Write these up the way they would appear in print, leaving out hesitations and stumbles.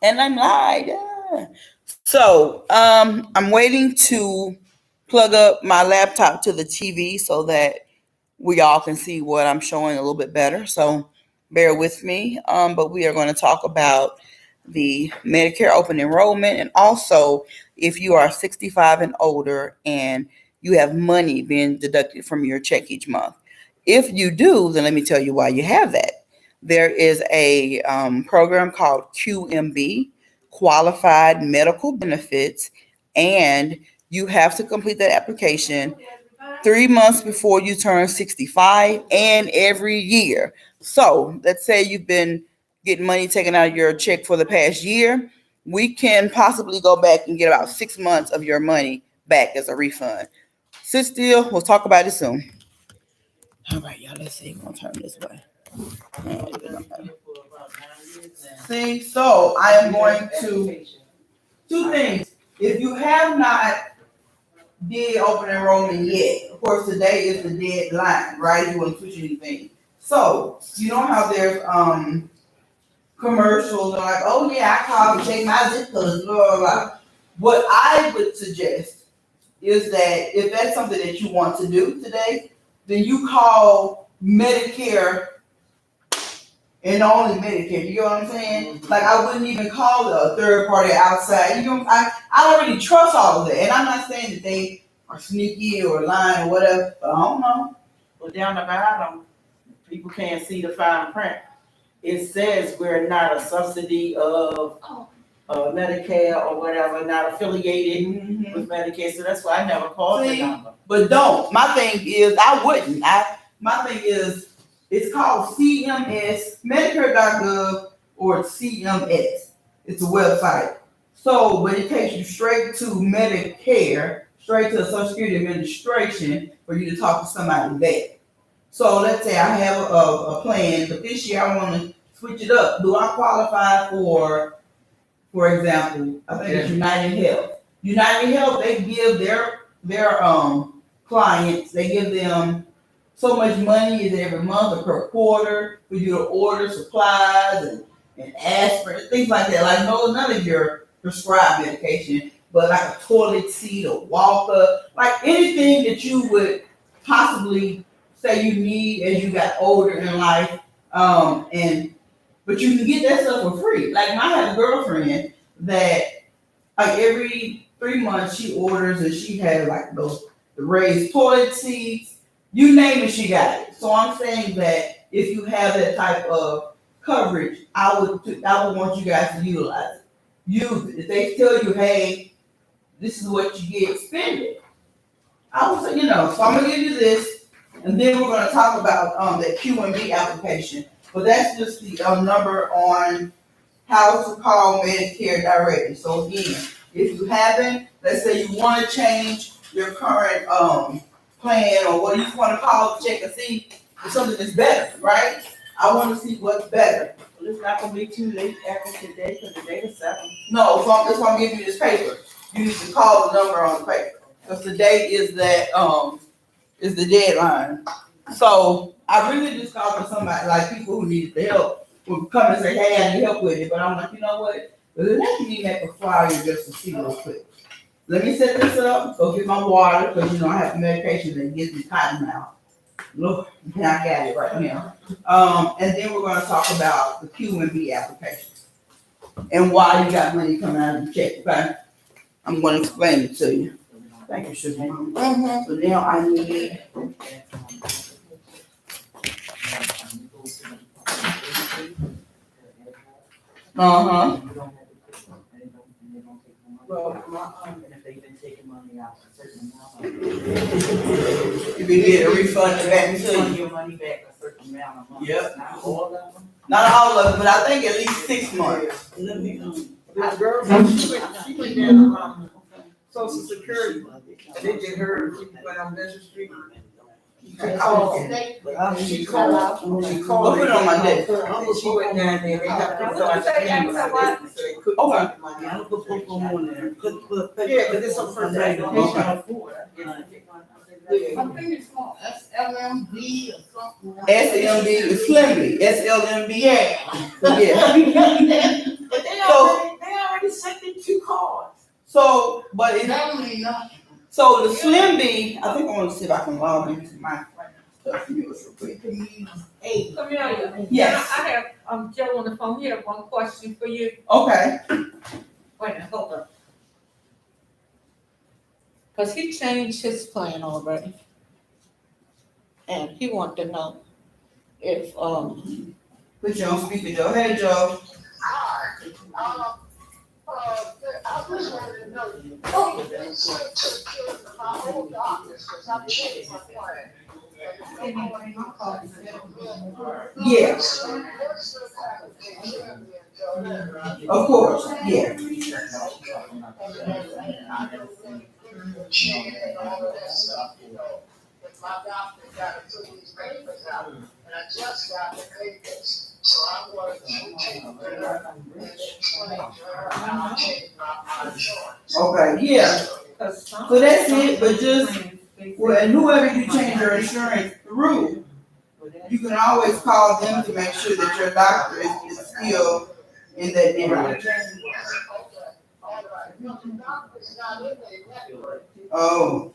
And I'm like, yeah. So I'm waiting to plug up my laptop to the TV so that we all can see what I'm showing a little bit better. So bear with me. But we are going to talk about the Medicare open enrollment, and also if you are 65 and older and you have money being deducted from your check each month. If you do, then let me tell you why you have that. There is a program called QMB, Qualified Medical Benefits, and you have to complete that application 3 months before you turn 65 and every year. So let's say you've been getting money taken out of your check for the past year. We can possibly go back and get about 6 months of your money back as a refund. Sit still. We'll talk about it soon. All right, y'all. Let's see. I'm going to turn this way. See, so I am going to two things. If you have not did open enrollment yet, of course today is the deadline, right? You wouldn't switch anything. So you know how there's commercials like, oh yeah, I called to check my zip code, blah blah blah. What I would suggest is that if that's something that you want to do today, then you call Medicare and only Medicare. You get what I'm saying? Like I wouldn't even call a third party outside. You know, I already trust all of that, and I'm not saying that they are sneaky or lying or whatever. But I don't know. But down the bottom, people can't see the fine print. It says we're not a subsidy of Medicare or whatever, not affiliated with Medicare. So that's why I never called the number. But don't. My thing is, I wouldn't. My thing is, it's called CMS, Medicare.gov, or CMS. It's a website. So, but it takes you straight to Medicare, straight to the Social Security Administration for you to talk to somebody there. So let's say I have a plan, but this year I want to switch it up. Do I qualify for example, I think it's United Health. United Health, they give their clients, they give them so much money every month or per quarter for you to order supplies and aspirin, things like that. Like none of your prescribed medication, but like a toilet seat, a walker, like anything that you would possibly say you need as you got older in life. But you can get that stuff for free. Like I had a girlfriend that like every 3 months she orders and she had like the raised toilet seats, you name it, she got it. So I'm saying that if you have that type of coverage, I would want you guys to utilize it. Use it. If they tell you, hey, this is what you get, spend it. I would say, so I'm gonna give you this, and then we're gonna talk about the QMB application. But that's just the number on how to call Medicare directly. So again, if you haven't, let's say you want to change your current plan or what you want to call to check and see if something is better, right? I want to see what's better. Well, it's not gonna be too late after today because the date is 7. No, so I'm just gonna give you this paper. You need to call the number on the paper because today is is the deadline. So I really just called for somebody, like people who needed the help, would come and say, hey, I need help with it. But I'm like, you know what? Let me make a flyer just to see real quick. Let me set this up, go get my water, because I have medication that gives me cotton mouth. Look, I got it right now. And then we're going to talk about the QMB application and why you got money coming out of the check. Okay? I'm going to explain it to you. Thank you, Sugar. So now I need. Well, if they've been taking money out a certain amount. You can get a refund back to your money back a certain amount of months. Yep. Not all of them. Not all of them, but I think at least 6 months. Let me this girl, she went down on Social Security, and they did her. She went on Measure Street. She called. She called. Put it on my desk. She went down there. They got to so they couldn't take money. I put on there. Yeah, but it's on first day. I think it's called SLMB or something. SLMB, Slimly, SLMB. Yeah. Yeah. But they already need 2 cards. So, but it's, That mean nothing. so the Slim B, I think I want to see if I can log into my stuff real quick. Hey, Camelia, Yes. I have, Joe on the phone, he have one question for you. Okay. Wait a minute, hold up. Cause he changed his plan already. And he wanted to know if, Put you on speaker, Joe. Hey, Joe. Hi. I just wanted to know, they said take care of my old doctors, because I changed my plan. Yeah, of course, yeah. If my doctor got to put these papers out, and I just got the papers, so I wanted to take them and explain to her how I changed my insurance. Okay, yeah. cause. So that's it, but just, well, and whoever you change your insurance through, you can always call them to make sure that your doctor is still in that neighborhood. Oh,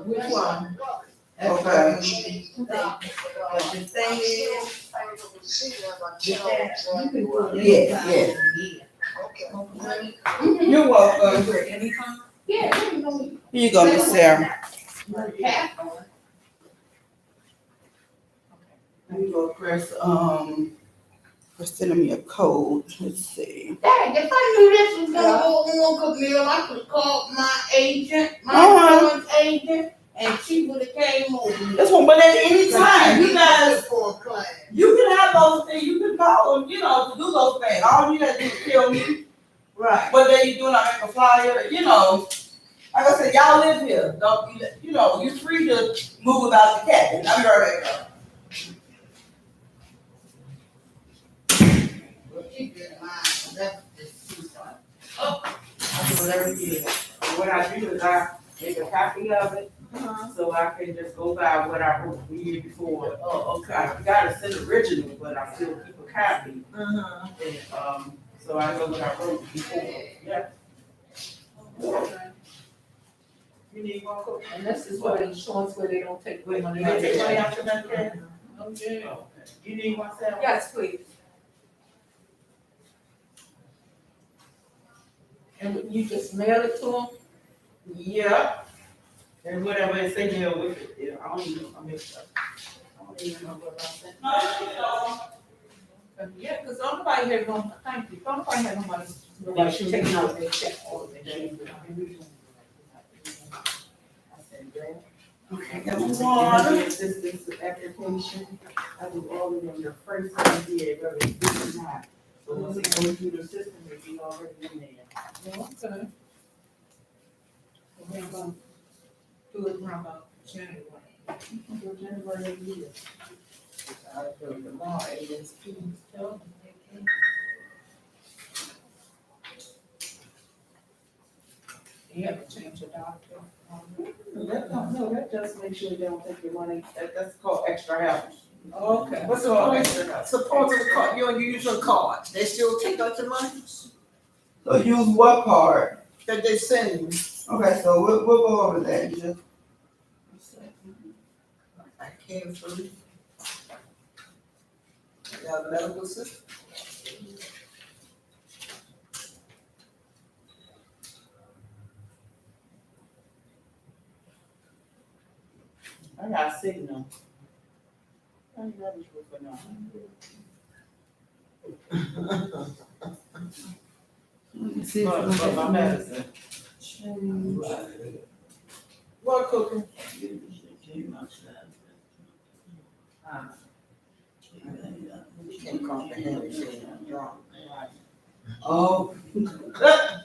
which one? okay. But the thing is, Yeah, yeah. You're welcome. Anytime? Yeah. Here you go, Miss Sarah. Here you go, Chris. For sending me a code. Let's see. Dad, if I knew this was gonna go on, Camille, I could have called my agent, my insurance agent, and she would have came over. That's one, but at any time, you guys, For a class. you can have those things, you can call them, to do those things. All you gotta do is tell me Right. what day you doing, I make a flyer, Like I said, y'all live here, don't, you're free to move without the cat, I'm already. Well, she did mine, so that's just too far. I do whatever you need. What I do is I make a copy of it, so I can just go by what I wrote the year before. Oh, I gotta send the original, but I still keep a copy. And, so I know what I wrote before. Yeah. You need one cookie? And this is what insurance where they don't take Wait, money you out gonna take money of out your Medicare? Okay. Okay. You need one, Sam? Yes, please. And you just mail it to them? Yeah. And whatever it say there with it, yeah, I don't even, I don't even know what I said. Yeah, cause nobody here gonna, thank you, nobody had nobody should take out their check all of their. Okay, got Water. water. Assistance application, I do all of them the first time you did, whether it's good or not. So once it goes through the system, it'll be already in there. Okay. So we're gonna do it around about January. Until January of the year. I feel the law, ASP, tell them they can't. You have to change your doctor. That just make sure they don't take your money, that's called extra help. Okay. What's called extra help? Suppose the card, your usual card, they still take out your money So use what card? that they send you. Okay, so we'll go over that, just. I came through. Your medical system. I got a signal. I ain't rubbish with now. Let me see if But my medicine. What cooking? You can't comprehend it, you're wrong. Oh. That's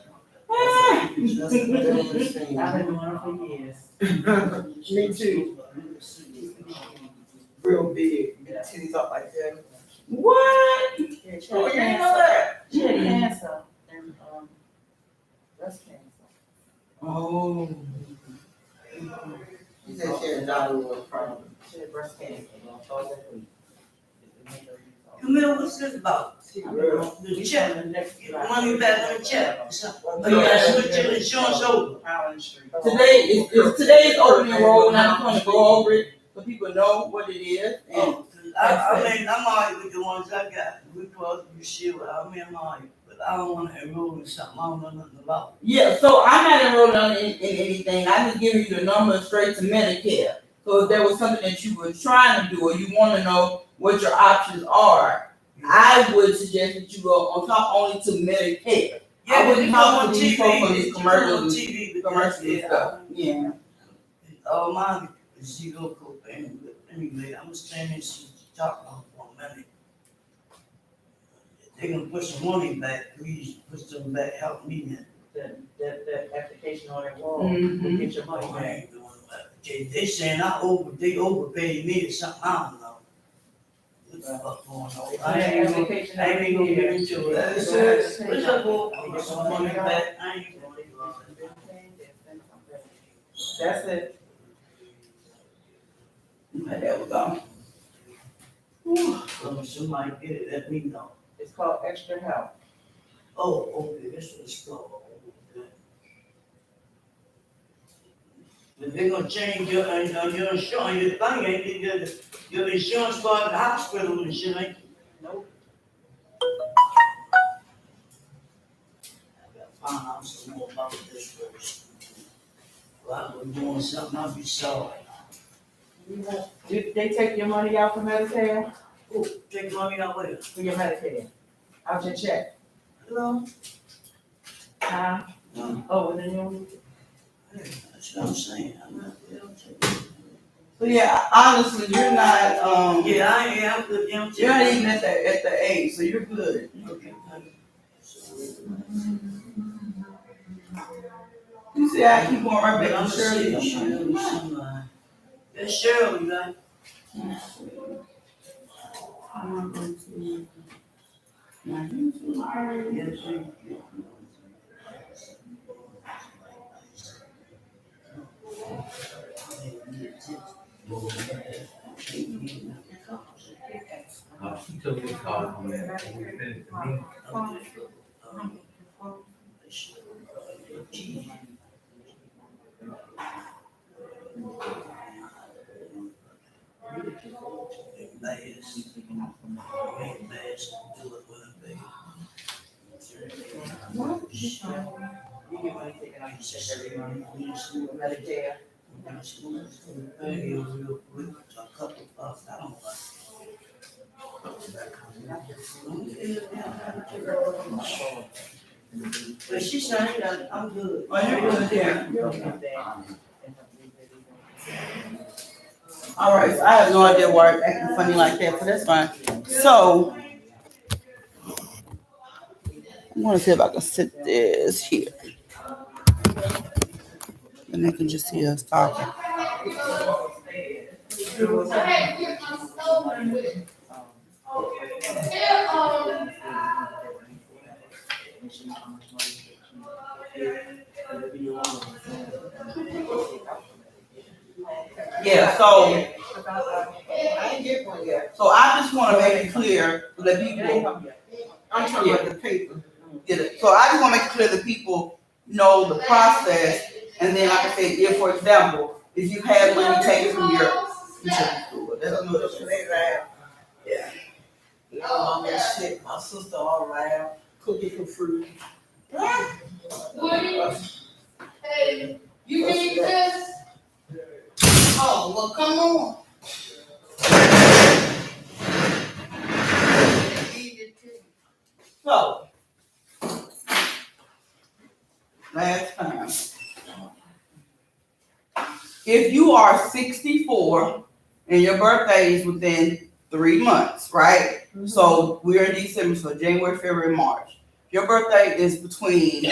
what they were saying. I've been doing it for years. Me too. Real big, titties up like that. What? Yeah, she Oh, had you didn't know cancer. that? She had cancer and, breast cancer. Oh. She said she had a problem. She had breast cancer, all that week. And Camille, what's this about? The check, money back on the check. Oh, you gotta switch your insurance over. Today is open enrollment. I just want to go over it so people know what it is. And Oh, I'm alright with the ones I got. We close the shit, I'm alright. But I don't wanna enroll in something I don't know nothing about. yeah, so I'm not enrolled in anything. I just give you the number straight to Medicare. So if there was something that you were trying to do or you want to know what your options are, I would suggest that you go on top only to Medicare. I wouldn't talk to these folks on these commercials and stuff. Yeah. Oh, mine is zero copay. Anyway, I'm standing, she's talking for a minute. They gonna put some money back, please put some back, help me. That application on that wall, Mhm. get your money I back. ain't doing that. They saying they overpaid me or something, I don't know. What the fuck going on? I ain't even gonna get into it. What's up, boy? I get some money back, I ain't gonna do all that. That's it. Okay, there we go. So if somebody get it, let me know. It's called extra help. Oh, okay, that's what it's called. Okay. If they gonna change your insurance, your thing ain't, your insurance card at the hospital and shit ain't. Nope. I gotta find out some more about this first. If I was doing something, I'd be sorry. Did they take your money out for Medicare? Oh, take money out with it. For your Medicare? Out your check? Hello? Huh? No. Oh, and then you. That's what I'm saying. I'm not, they don't take it. So yeah, honestly, you're not Yeah, I am good, you know. you're not even at the age, so you're good. Okay. You see, I keep on right But back I'm to Shirley. Shirley, somebody. That's Shirley, right? Yes, she. He took his call from that when we finished the meeting. You get money taken out your check every month. You just do a Medicare. A couple of, I don't know. But she's saying that I'm good. Oh, you're good there. You'll get that. All right, so I have no idea why it's acting funny like that, but that's fine. So I'm gonna see if I can sit this here. And they can just see us talking. Yeah, so I didn't get one yet. I just wanna make it clear so that people I'm talking about the paper. get it. So I just wanna make it clear that people know the process. And then, like I said, if, for example, if you had money taken from your insurance, that's another thing. Yeah. My mom was sick, my sister all around, cooking for fruit. Hey, you need this? Oh, well, come on. So, last time. If you are 64 and your birthday is within 3 months, right? So we're in December, so January, February, March. Your birthday is between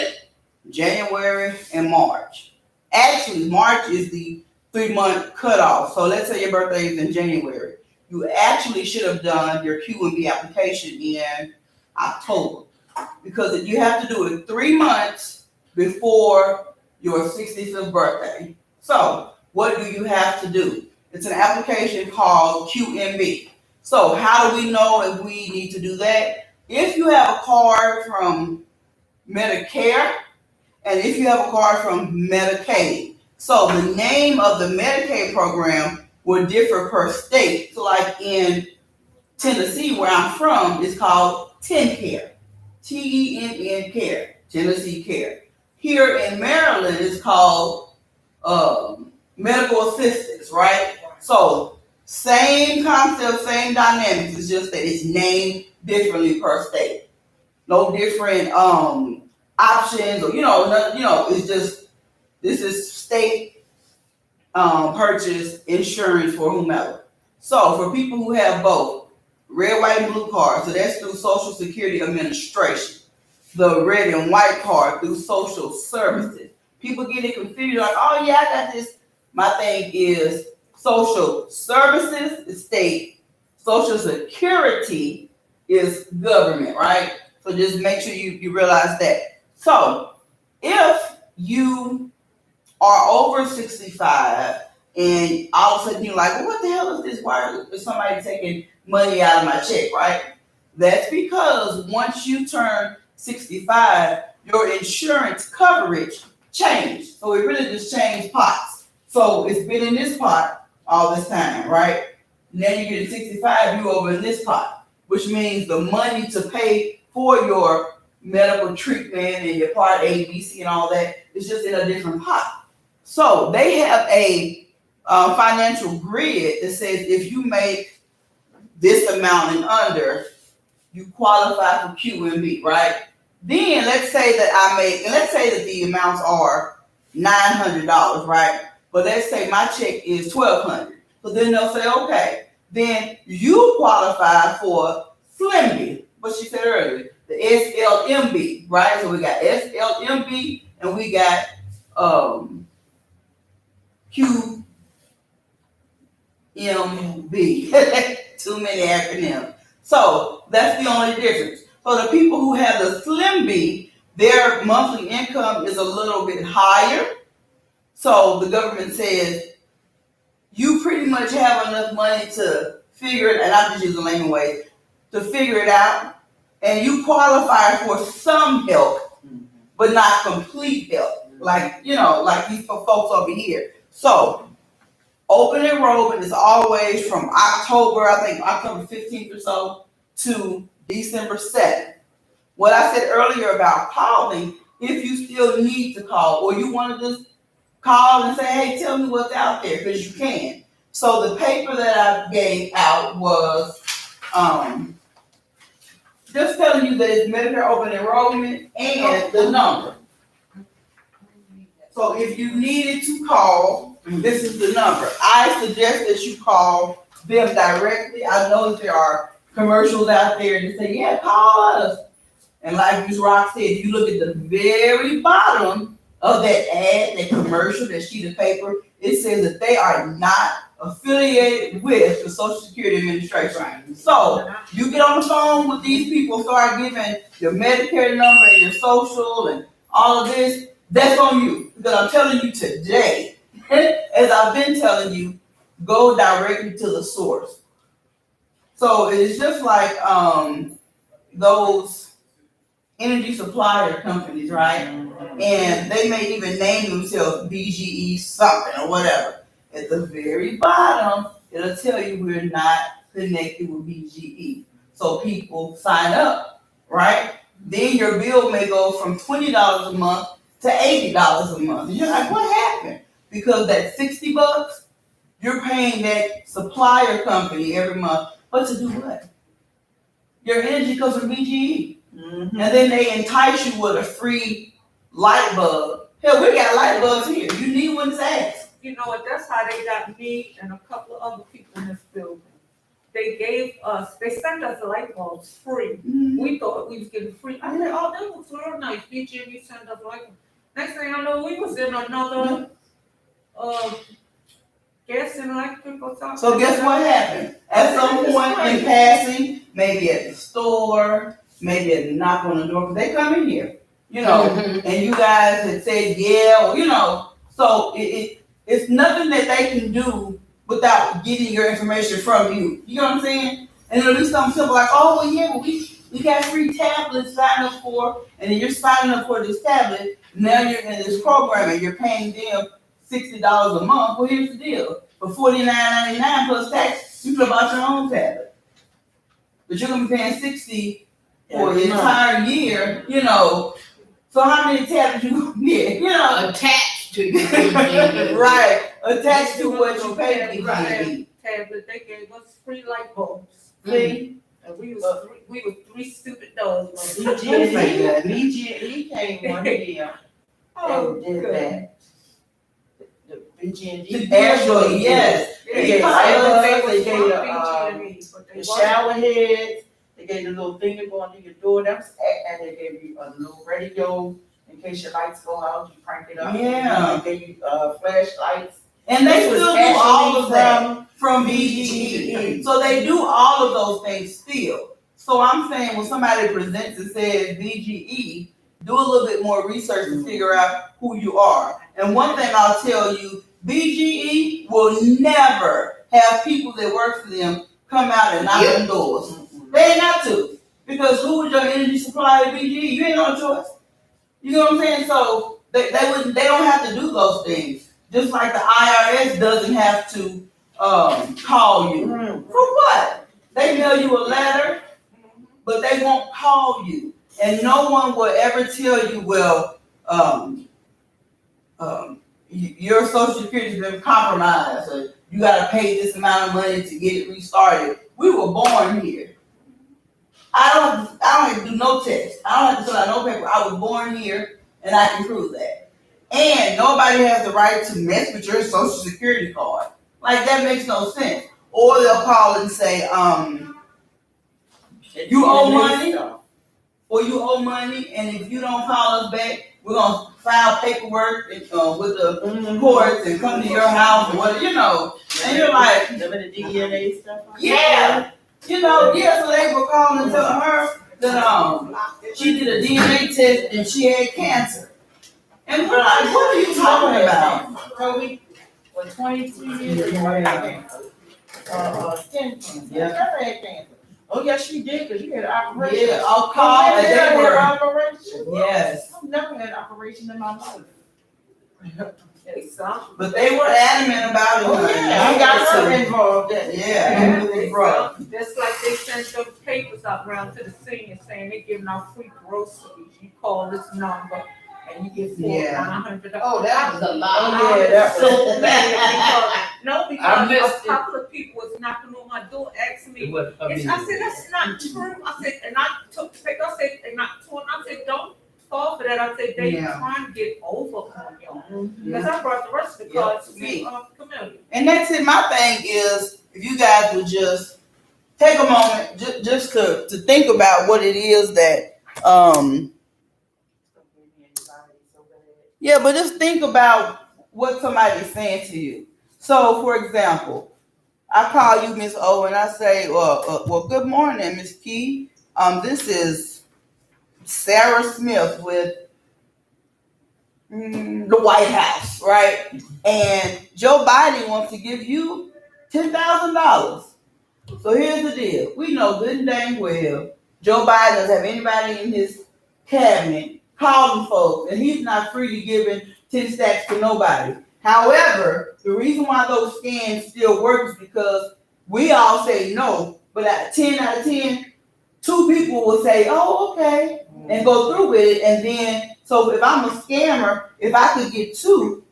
January and March. Actually, March is the 3-month cutoff. So let's say your birthday is in January. You actually should have done your Q&B application in October, because you have to do it 3 months before your 65th birthday. So what do you have to do? It's an application called QMB. So how do we know if we need to do that? If you have a card from Medicare and if you have a card from Medicaid. So the name of the Medicaid program will differ per state. So like in Tennessee, where I'm from, it's called TennCare. TENN Care, Tennessee Care. Here in Maryland, it's called medical assistance, right? So same concept, same dynamics. It's just that it's named differently per state. No different options, or it's just this is state purchase insurance for whomever. So for people who have both red, white, and blue cards, so that's through Social Security Administration. The red and white card through social services. People get it confused, like, oh yeah, I got this. My thing is social services is state, social security is government, right? So just make sure you realize that. So if you are over 65 and all of a sudden you're like, well, what the hell is this? Why is somebody taking money out of my check, right? That's because once you turn 65, your insurance coverage changed. So it really just changed pots. So it's been in this pot all this time, right? Now you get to 65, you over in this pot, which means the money to pay for your medical treatment and your part A, B, C, and all that is just in a different pot. So they have a financial grid that says if you make this amount and under, you qualify for QMB, right? Then let's say that the amounts are $900, right? But let's say my check is $1,200. So then they'll say, okay, then you qualify for SLIMB, what she said earlier, the SLMB, right? So we got SLMB and we got QMB. Too many acronyms. So that's the only difference. For the people who have the SLIMB, their monthly income is a little bit higher. So the government says you pretty much have enough money to figure it, and I'm just using layman ways, to figure it out, and you qualify for some help, but not complete help. Like these folks over here. So open enrollment is always from October 15th or so to December 7th. What I said earlier about calling, if you still need to call, or you want to just call and say, hey, tell me what's out there, because you can. So the paper that I gave out was just telling you that it's Medicare open enrollment and the number. So if you needed to call, this is the number. I suggest that you call them directly. I know that there are commercials out there that say, yeah, call us. And like Ms. Rock said, you look at the very bottom of that ad, that commercial, that sheet of paper, it says that they are not affiliated with the Social Security Administration. Right. So you get on the phone with these people, start giving your Medicare number and your social and all of this, that's on you. Because I'm telling you today, as I've been telling you, go directly to the source. So it's just like those energy supplier companies, right? And they may even name themselves BGE something or whatever. At the very bottom, it'll tell you we're not connected with BGE. So people sign up, right? Then your bill may go from $20 a month to $80 a month. And you're like, what happened? Because that $60, you're paying that supplier company every month. But to do what? Your energy comes from BGE. Mm-hmm. And then they entice you with a free light bulb. Hell, we got light bulbs here. You need one to ask. You know what? That's how they got me and a couple of other people in this building. They sent us light bulbs free. Mm-hmm. We thought we was getting free. I said, oh, that was real nice. BGE sent us light bulbs. Next thing I know, we was in another gas and electric or something. So guess what happened? At some point in passing, maybe at the store, maybe at the knock on the door, because they come in here, and you guys had said yeah, so it's nothing that they can do without getting your information from you. You know what I'm saying? And it'll be something simple like, oh, well, yeah, but we got free tablets to sign up for, and then you're signing up for this tablet. Now you're in this program and you're paying them $60 a month. Well, here's the deal: for $49.99 plus tax, you can buy your own tablet, but you're gonna be paying $60 for the entire year. You know, so how many tablets you gonna get? You know, Attached to you. right, attached to what you pay to get. Tablet, they gave us free light bulbs. See? And we was three stupid dogs. BG&E came one year Oh, and did good. that. The BG&E. Actually, yes. They gave iPads, they gave the the shower heads, they gave the little thing that go under your door, and they gave you a little radio in case your lights go out, you crank it up. Yeah. They gave you flashlights. And they This was still do all of that actually from BGE. So they do all of those things still. So I'm saying when somebody presents and says BGE, do a little bit more research to figure out who you are. And one thing I'll tell you, BGE will never have people that work for them come out and knock on doors. They ain't got to. Because who is your energy supplier at BGE? You ain't no choice. You know what I'm saying? So they don't have to do those things. Just like the IRS doesn't have to call you. For what? They mail you a letter, but they won't call you. And no one will ever tell you, well, your Social Security has been compromised, or you got to pay this amount of money to get it restarted. We were born here. I don't have to do no test. I don't have to fill out no paper. I was born here, and I can prove that. And nobody has the right to mess with your Social Security card. Like, that makes no sense. Or they'll call and say, you owe money, or you owe money, and if you don't call us back, we're going to file paperwork with the courts and come to your house or whatever, you know. And you're like, Remember the DNA stuff? yeah. You know, yeah, so they were calling and telling her that she did a DNA test and she had cancer. And we're like, what are you talking about? Kobe, for 22 years ago, I had cancer. Skin cancer. Yeah. I never had cancer. Oh, yes, she did, because you had an operation. Yeah, I'll call and I they had were. an operation. Yes. I've never had an operation in my life. But they were adamant about it. Oh, yeah, I got her involved in it. Yeah, it was rough. That's like they sent those papers out around to the seniors saying they're giving out free groceries. You call this number and you get $400. Oh, that was a lot. Oh, yeah, that was. So mad I because missed a couple of people was knocking on my door asking me. It I said, that's not true. I said, and I took the paper. I said, and not true. I said, don't fall for that. I said, they trying to get over on y'all. Because I brought the rest of the cards to be familiar. And that's it. My thing is, if you guys would just take a moment just to think about what it is that, yeah, but just think about what somebody's saying to you. So, for example, I call you Miss O and I say, well, good morning, Miss Key. This is Sarah Smith with the White House, right? And Joe Biden wants to give you $10,000. So here's the deal. We know good and dang well Joe Biden doesn't have anybody in his cabinet calling folks, and he's not freely giving 10 stacks to nobody. However, the reason why those scams still work is because we all say no, but at 10 out of 10, 2 people will say, oh, okay, and go through with it. And then, so if I'm a scammer, if I could get 2,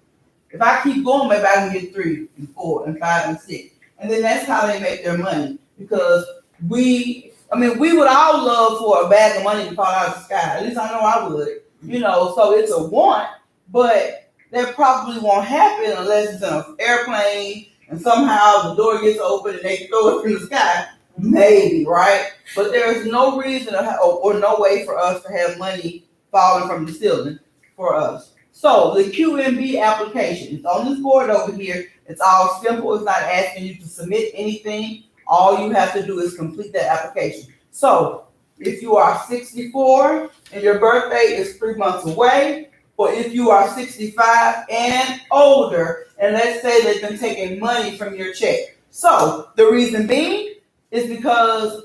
if I keep going, maybe I can get 3 and 4 and 5 and 6. And then that's how they make their money. Because we would all love for a bag of money to fall out of the sky. At least I know I would. You know, so it's a want, but that probably won't happen unless it's in an airplane and somehow the door gets open and they throw it in the sky. Maybe, right? But there's no reason or no way for us to have money falling from the ceiling for us. So the QMB application, it's on this board over here. It's all simple. It's not asking you to submit anything. All you have to do is complete that application. So if you are 64 and your birthday is 3 months away, or if you are 65 and older, and let's say they've been taking money from your check. So the reason being, is because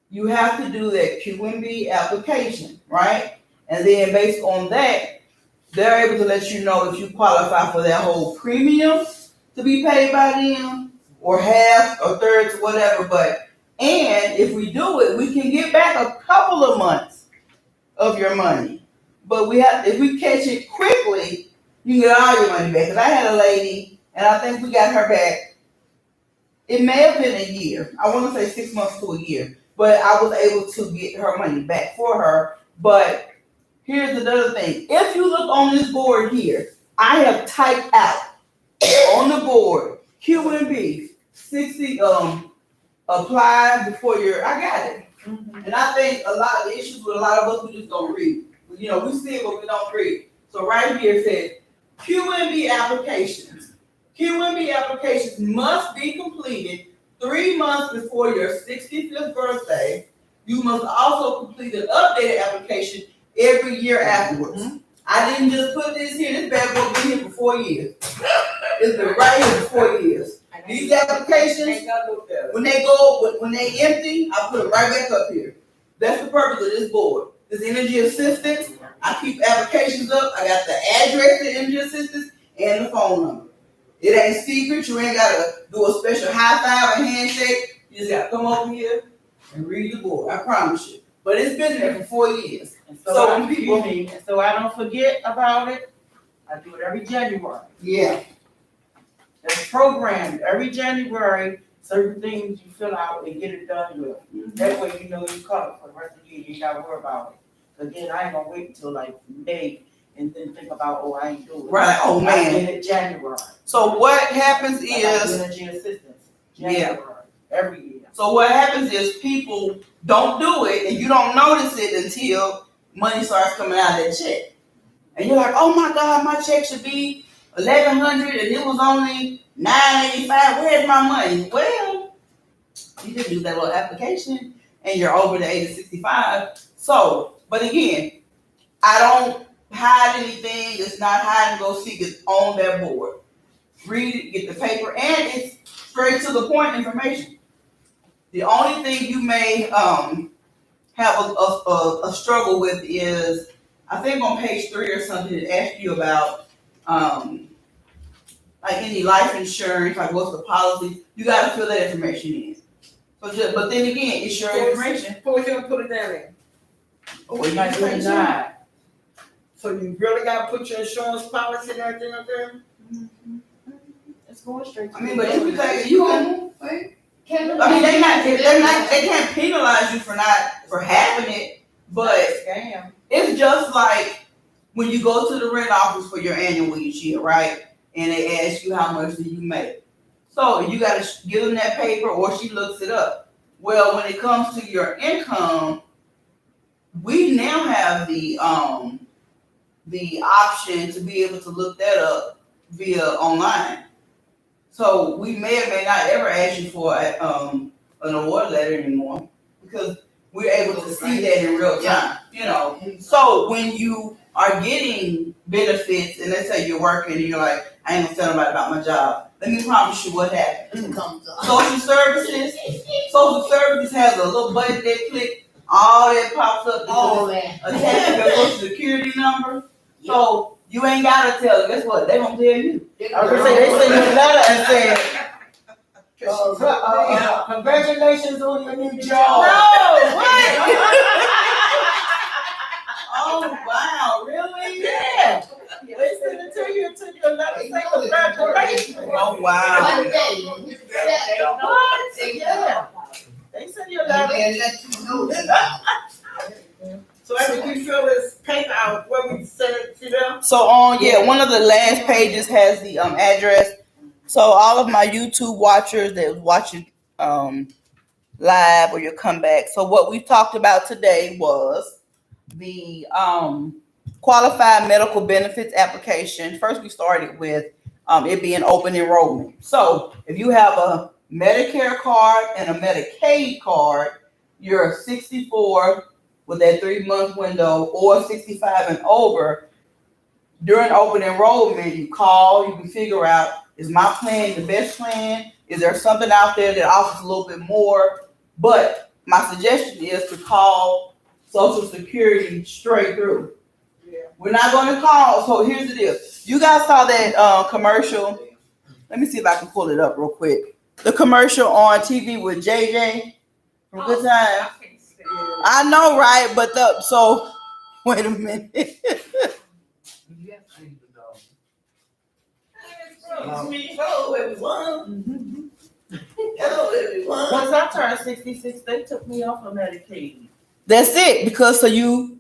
you have to do that QMB application, right? And then based on that, they're able to let you know if you qualify for that whole premium to be paid by them, or half or thirds, whatever. But and if we do it, we can get back a couple of months of your money. But if we catch it quickly, you can get all your money back. Because I had a lady, and I think we got her back. It may have been a year. I want to say 6 months to a year. But I was able to get her money back for her. But here's another thing. If you look on this board here, I have typed out on the board QMB 60 apply before I got it. And I think a lot of the issues with a lot of us, we just don't read. You know, we see it, but we don't read. So right here it says QMB applications. QMB applications must be completed 3 months before your 65th birthday. You must also complete an updated application every year afterwards. I didn't just put this here. This bad boy been here for 4 years. It's been right here for 4 years. These applications, when they empty, I put them right back up here. That's the purpose of this board. This energy assistance, I keep applications up. I got the address to energy assistance and the phone number. It ain't secret. You ain't gotta do a special high five or handshake. You just gotta come over here and read the board. I promise you. But it's been there for 4 years. And so I don't forget about it. I do it every January. Yeah. It's programmed every January. Certain things you fill out and get it done with. That way you know you covered for the rest of the year. You ain't gotta worry about it. Again, I ain't gonna wait until like May and then think about, I ain't doing it. Right. Oh man. I did it January. So what happens Like is energy assistance. January. Every year. So what happens is people don't do it and you don't notice it until money starts coming out of that check. And you're like, oh my God, my check should be $1,100 and it was only $985. Where's my money? Well, you just do that little application and you're over the age of 65. So, but again, I don't hide anything. It's not hide and go seek. It's on that board. Read it, get the paper, and it's straight to the point information. The only thing you may have a struggle with is, I think on page 3 or something, it asks you about like any life insurance, like what's the policy. You got to fill that information in. So but then again, it's your information. Suppose you put it down there. Oh, you Like might $29. So you really gotta put your insurance policy and everything up there? It's going straight to I mean, but you can take you can. Can I mean, they can't penalize you for having it, but scam. it's just like when you go to the rent office for your annual each year, right? And they ask you how much do you make. So you got to give them that paper, or she looks it up. Well, when it comes to your income, we now have the option to be able to look that up via online. So we may or may not ever ask you for an award letter anymore because we're able to see that in real time. You know, so when you are getting benefits, and let's say you're working and you're like, I ain't gonna tell nobody about my job. Let me promise you what happens. Social services has a little button they click, all that pops up. Attach your social security number. So you ain't gotta tell them. Guess what? They gonna tell you. I was gonna say, they send you a letter and say, congratulations on your new job. No, what? Oh wow, really? Yeah. They send it to you and send you a letter saying congratulations. Oh wow. What? Yeah. They send you a letter. So after we fill this paper out, where we send it to them? So one of the last pages has the address. So all of my YouTube watchers that watch it live or your comeback. So what we talked about today was the qualified medical benefits application. First, we started with it being open enrollment. So if you have a Medicare card and a Medicaid card, you're 64 with that 3-month window, or 65 and over. During open enrollment, you call, you can figure out, is my plan the best plan? Is there something out there that offers a little bit more? But my suggestion is to call Social Security straight through. Yeah. We're not going to call. So here's the deal. You guys saw that commercial. Let me see if I can pull it up real quick. The commercial on TV with JJ from Good Time. I know, right? But wait a minute. Hello, everyone. Hello, everyone. Once I turned 66, they took me off of Medicaid. That's it, because you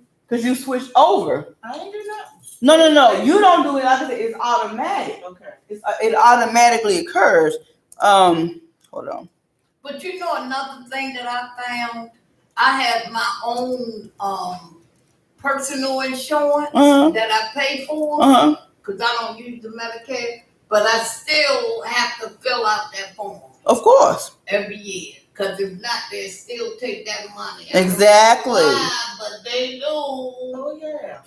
switched over. I ain't do nothing. No. You don't do it. Like I said, it's automatic. Okay. It automatically occurs. Hold on. But you know another thing that I found? I had my own personal insurance that I pay for because I don't use the Medicare, but I still have to fill out that form Of course. every year. Because if not, they still take that money. Exactly. Why, but they do. Oh, yeah.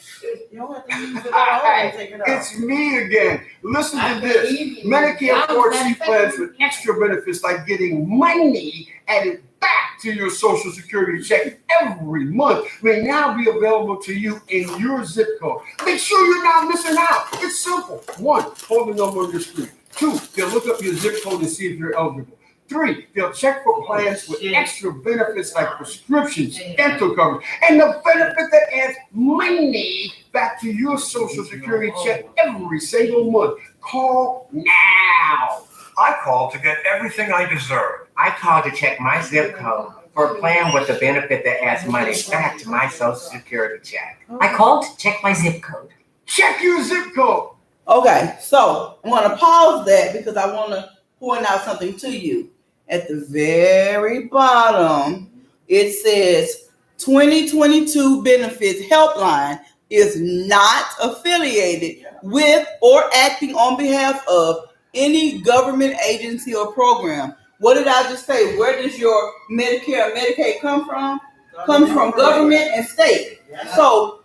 You don't have to use it all and take it off. It's me again. Listen to this. Medicare Part C plans with extra benefits like getting money added back to your Social Security check every month may now be available to you in your zip code. Make sure you're not missing out. It's simple. 1, hold the number on your screen. 2, they'll look up your zip code and see if you're eligible. 3, they'll check for plans with extra benefits like prescriptions, dental coverage, and the benefit that adds money back to your Social Security check every single month. Call now. I called to get everything I deserve. I called to check my zip code for a plan with a benefit that adds money back to my Social Security check. I called to check my zip code. Check your zip code. Okay, so I'm going to pause that because I want to point out something to you. At the very bottom, it says 2022 Benefits Helpline is not affiliated with or acting on behalf of any government agency or program. What did I just say? Where does your Medicare and Medicaid come from? Comes from government and state. So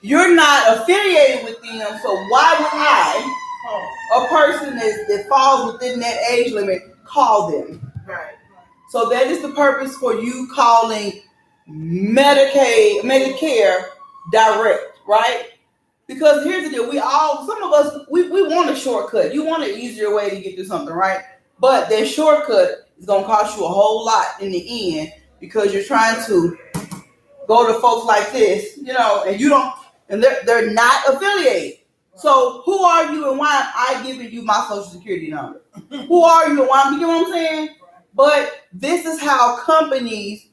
you're not affiliated with them. So why would I, a person that falls within that age limit, call them? Right. So that is the purpose for you calling Medicare direct, right? Because here's the deal, some of us, we want a shortcut. You want an easier way to get to something, right? But that shortcut is going to cost you a whole lot in the end because you're trying to go to folks like this, and they're not affiliated. So who are you and why am I giving you my Social Security number? Who are you and why? You know what I'm saying? But this is how companies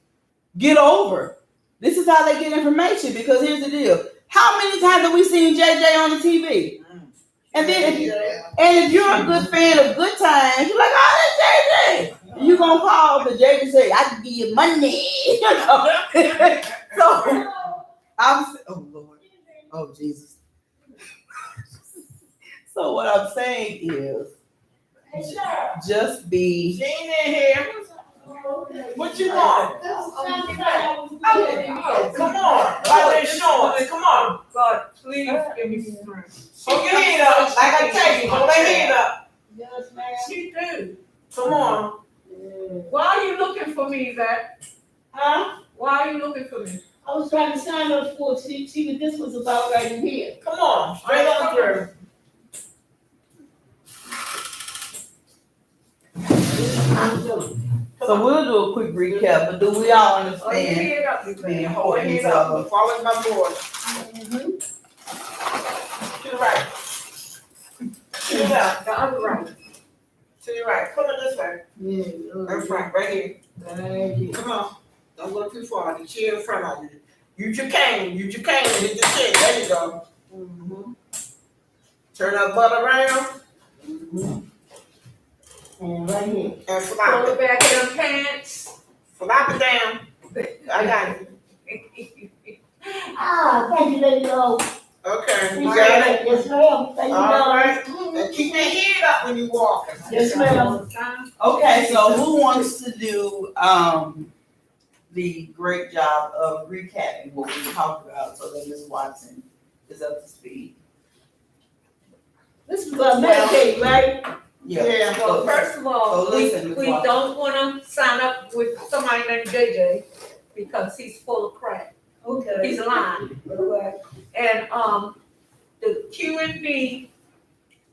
get over. This is how they get information, because here's the deal. How many times have we seen JJ on the TV? And then if you're a good fan of Good Times, you're like, oh, that's JJ. You're going to call the JJ and say, I can give you money. So, oh, Lord. Oh, Jesus. So what I'm saying is, just be. She ain't in here. What you want? Come on. I was showing. Come on. God, please give me strength. Hold your hand up. Like I tell you, hold that hand up. Yes, ma'am. She do. Come on. Why are you looking for me, Zach? Huh? Why are you looking for me? I was trying to sign up for it. See what this was about right in here. Come on. Straight on through. So we'll do a quick recap, but do we all Hold your understand hand up. the Hold your importance hand up. of Follow my board. To the right. To the left. The other right. To your right. Come on this way. That's right. Right here. Thank you. Come on. Don't go too far. The chair in front of you. Use your cane. Use your cane and hit the chair. There you go. Turn that butt around. And right here. And Pull flop the it. back of them pants. Flop it down. I got it. Thank you, lady. Okay. You got it? Yes, ma'am. Thank you, All ma'am. right. And keep your head up when you walking. Yes, ma'am. Okay, so who wants to do the great job of recapping what we talked about so that Ms. Watson is up to speed? This is Medicaid, right? Yeah. Well, first of all, So listen, Ms. we Watson. don't wanna sign up with somebody named JJ because he's full of crap. Okay. He's lying. And, the QNB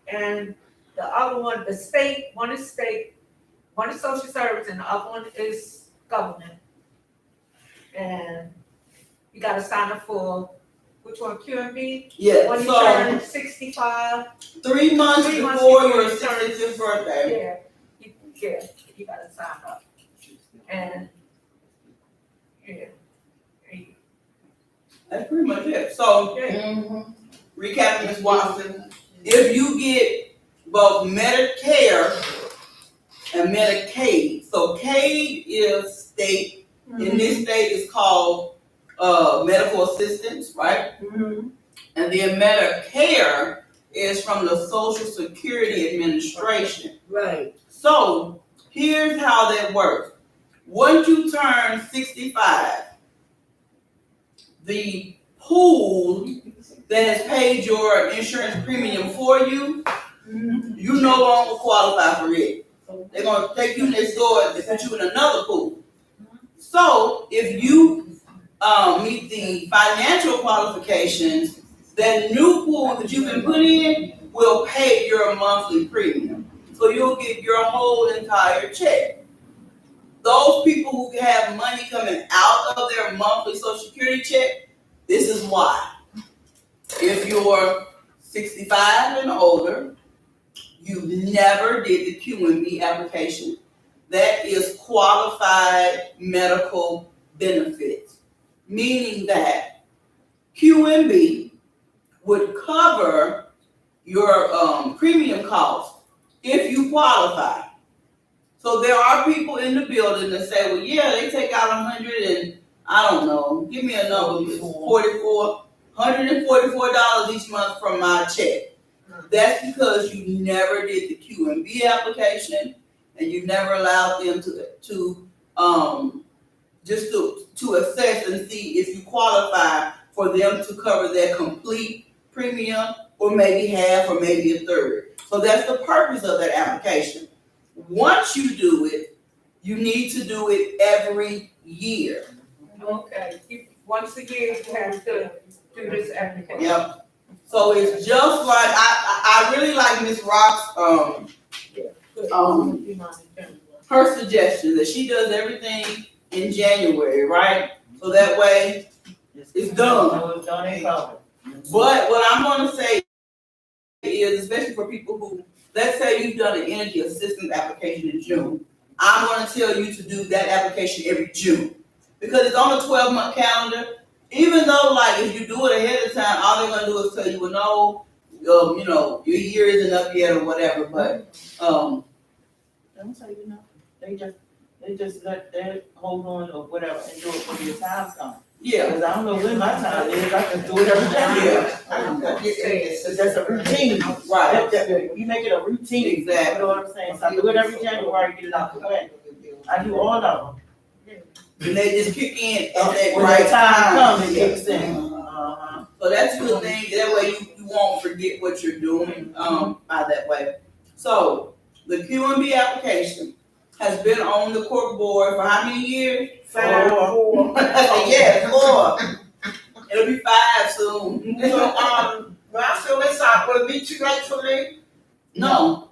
and the other one, the state, one is social service and the other one is government. And you gotta sign up for, which one, QNB? Yeah, When you so turn 65, 3 months 3 months before before your you turn- 65th birthday. you gotta sign up. And, yeah. That's pretty much it. So, recapping, Ms. Watson, if you get both Medicare and Medicaid, so K is state, in this state is called medical assistance, right? And then Medicare is from the Social Security Administration. Right. So here's how that works. Once you turn 65, the pool that has paid your insurance premium for you, you no longer qualify for it. They're gonna take you next door and put you in another pool. So if you meet the financial qualifications, that new pool that you've been put in will pay your monthly premium. So you'll get your whole entire check. Those people who have money coming out of their monthly Social Security check, this is why. If you're 65 and older, you never did the QMB application. That is qualified medical benefits, meaning that QMB would cover your premium cost if you qualify. So there are people in the building that say, well, yeah, they take out 100 and I don't know, give me a number, $144 each month from my check. That's because you never did the QMB application and you never allowed them to assess and see if you qualify for them to cover their complete premium or maybe half or maybe a third. So that's the purpose of that application. Once you do it, you need to do it every year. Okay, once a year you have to do this application. Yep. So it's just like, I really like Ms. Rock's, her suggestion that she does everything in January, right? So that way it's done. But what I'm gonna say is, especially for people who, let's say you've done an energy assistance application in June, I'm gonna tell you to do that application every June. Because it's on a 12-month calendar, even though like if you do it ahead of time, all they're gonna do is tell you, well, no, your year isn't up yet or whatever, but, Don't say you know, they just let that hold on or whatever and do it when your time comes. yeah. Cause I don't know when my time is, I can do it every day. Cause that's a routine. Right. You make it a routine. Exactly. You know what I'm saying? So I do it every January, get it out the way. I do all of them. And they just kick in at that When right the time time. comes, it kicks in. Uh-huh. So that's a good thing. That way you won't forget what you're doing by that way. So the QMB application has been on the court board for how many years? 5. 4. Yeah, 4. It'll be 5 soon. So, when I fill this out, will it be too late for me? No.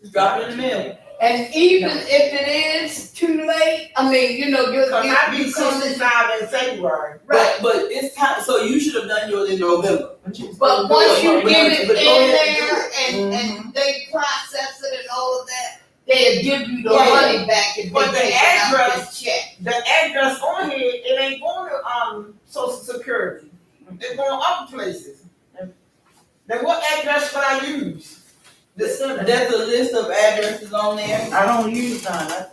Just drop it in the mail. And even if it is too late, I mean, you know, Cause I be you come in. 65 in February. Right. But it's time, so you should have done yours in November. But once you But get it go in ahead and there and they process it and all of that, they'll give you the Yeah. money back if But they the take it out address- the check. The address on here, it ain't going to, Social Security. It's going other places. Then what address would I use? There's a list of addresses on there. I don't use none.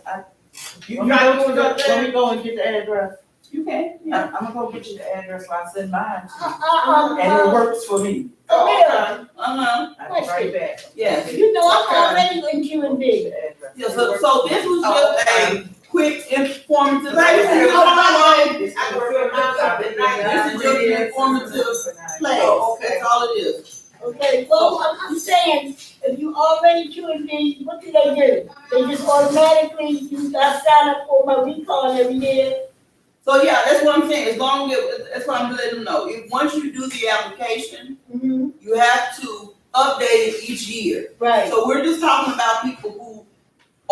You Okay. go to the, let me go and get the address. You can. I'm gonna go get you the address while I send mine to you. And it works for me. Oh, yeah. I'll be right back. Yes. You know, I'm Okay. already in QMB. The address. Yeah, so this was just a quick informative. I This can is feel mine out at night. just an informative class. Oh, okay. That's all it is. Okay, well, I'm saying, if you already QMB, for my recall every year. So yeah, that's what I'm saying. As long as, that's what I'm letting them know. If once you do the application, Mm-hmm. you have to update it each year. Right. So we're just talking about people who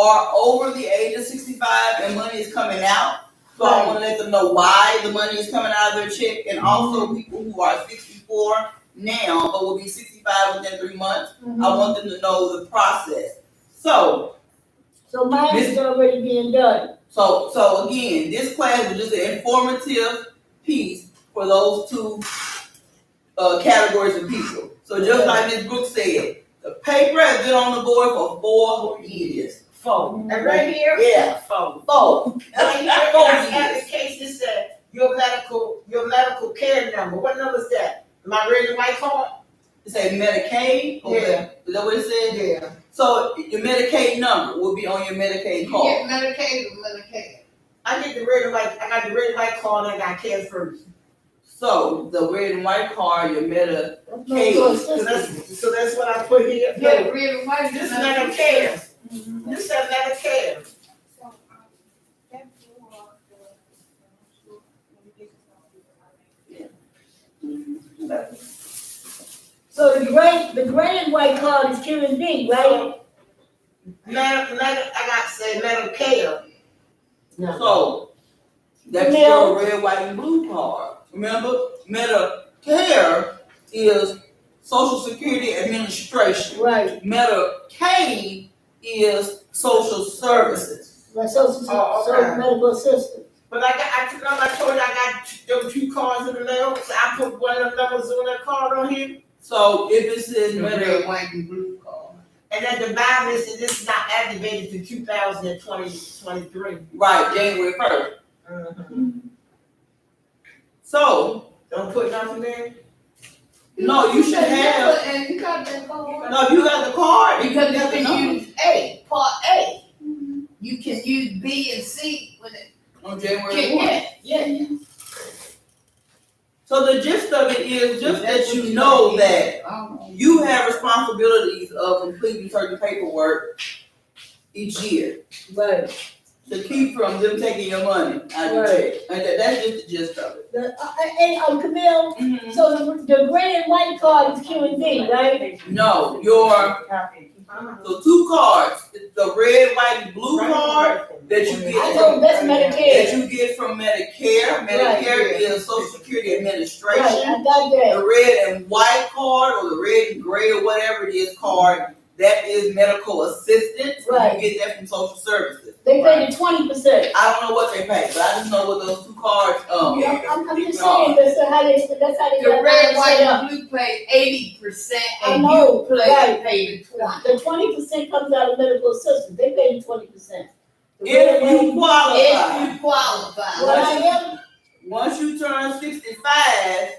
are over the age of 65 and money is coming out. So I want to let them know why the money is coming out of their check, and also people who are 64 now but will be 65 within 3 months. Mm-hmm. I want them to know the process. So mine is already being done. So again, this class was just an informative piece for those two categories of people. So just like Ms. Brooks said, the paper has been on the board for 4 years. 4. And right here? Yeah. 4. 4. Right here, 4 the application said your medical care number. What number is that? My red and white card? It says Medicaid. Yeah. Is that what it said? Yeah. So your Medicaid number will be on your Medicaid You card. get Medicaid or Medicare? I get the red and white. I got the red and white card. And I got care first. So the red and white card, your Medicaid. So that's what I put here. Yeah, red and white. This is Medicare. This is Medicare. So the gray and white card is Q&D, right? I got to say Medicare. So that's your red, white, and blue card. Remember, Medicare is Social Security Administration. Right. Medicaid is Social Services. Like social medical assistance. But I told you I got them 2 cards in the mail, so I put one of them numbers on that card on here. So if it says red, white, and blue card. And at the bottom it says this is not activated to 2023. Right, January 1st. Mm-hmm. So don't put nothing there. No, you should have. And you got that card. No, you got the card. Because you can use A, part A. You can use B and C with it. On January 1st. Yeah. So the gist of it is just that you know that you have responsibilities of completing certain paperwork each year. Right. To keep from them taking your money out of your check. And that's just the gist of it. And Camille, so the gray and white card is Q&D, right? No, so 2 cards, the red, white, and blue card that you get that's Medicare. that you get from Medicare. Medicare is Social Security Administration. Right, I got that. The red and white card, or the red and gray, or whatever it is card, that is medical assistance. Right. You get that from Social Services. They pay the 20%. I don't know what they pay, but I just know what those 2 cards. I'm just saying that's how they The got red, it white, set up. and blue pay 80%, I and know, you right. pay the 20%. The 20% comes out of medical assistance. They pay the 20%. If you qualify. If you qualify. What I am? Once you turn 65,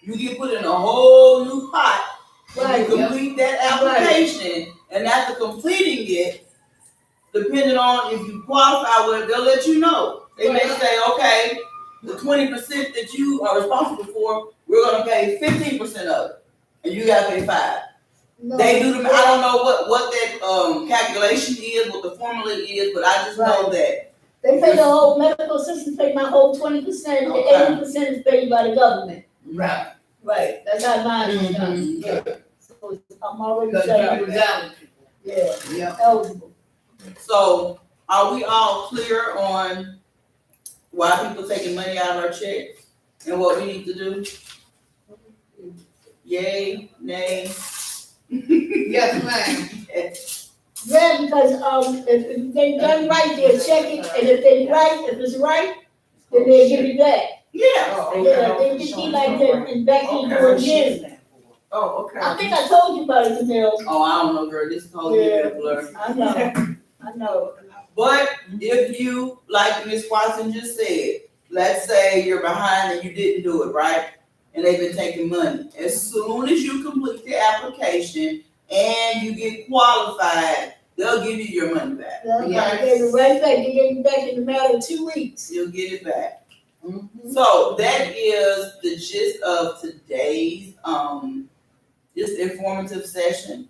you get put in a whole new pot. Right. You complete that application, and after completing it, depending on if you qualify with it, they'll let you know. They may say, okay, the 20% that you are responsible for, we're gonna pay 15% of it, and you gotta pay 5%. No. They do them. I don't know what that calculation is, what the formula is, but I just know that They pay the whole medical assistance, pay my whole 20%, the 80% is paid by the government. right. Right, that's how mine is done. Yeah. So I'm already set up. Yeah, eligible. So, are we all clear on why people taking money out of our checks and what we need to do? Yay, nay? Yes, ma'am. Yeah, because if they done right, they'll check it, and if it's right, then they'll give it back. Yeah. Yeah, they just keep like that, and back in for again. Oh, okay. I think I told you about it, Camille. Oh, I don't know, girl. This is totally different blur. I know. But if you, like Ms. Watson just said, let's say you're behind and you didn't do it, right? And they've been taking money. As soon as you complete the application and you get qualified, they'll give you your money back. Yeah, I gave it right back. They gave it back in a matter of 2 weeks. You'll get it back. So that is the gist of today's just informative session.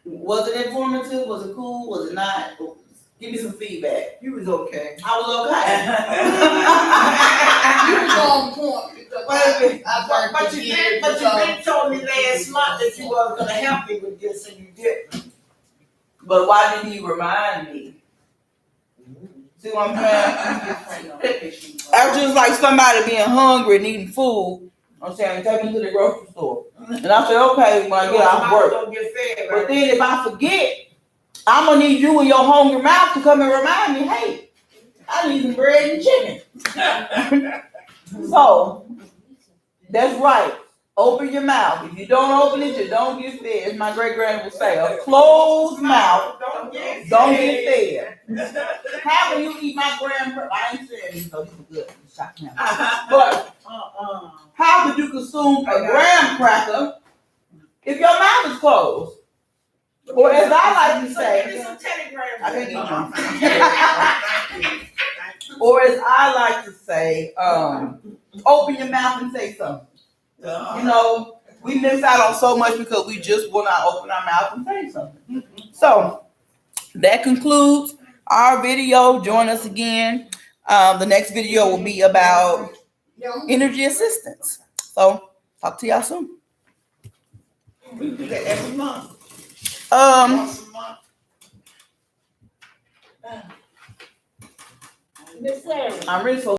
Was it informative? Was it cool? Was it not? Give me some feedback. You was okay. I was You okay. was on point because I worked But for you years did, but you because did told me last month that you was gonna help me with this and you didn't. But why didn't you remind me? See what I'm saying? I was just like somebody being hungry, needing food. I'm saying, take me to the grocery store. And I said, okay, when I get off work. Don't get fed, But right? then if I forget, I'm gonna need you and your hungry mouth to come and remind me, hey, I need some bread and chicken. So, that's right. Open your mouth. If you don't open it, you don't get fed. As my great grandma would say, a closed mouth Don't get fed. How will you eat my grandpa? I ain't saying these, though. These are good. But how could you consume a graham cracker if your mouth is closed? Or as I like to say, I can't eat one. Or as I like to say, open your mouth and say something. You know, we miss out on so much because we just will not open our mouth and say something. So that concludes our video. Join us again. The next video will be about energy assistance. So talk to y'all soon. We do that every month. Miss Sarah. I'm really supposed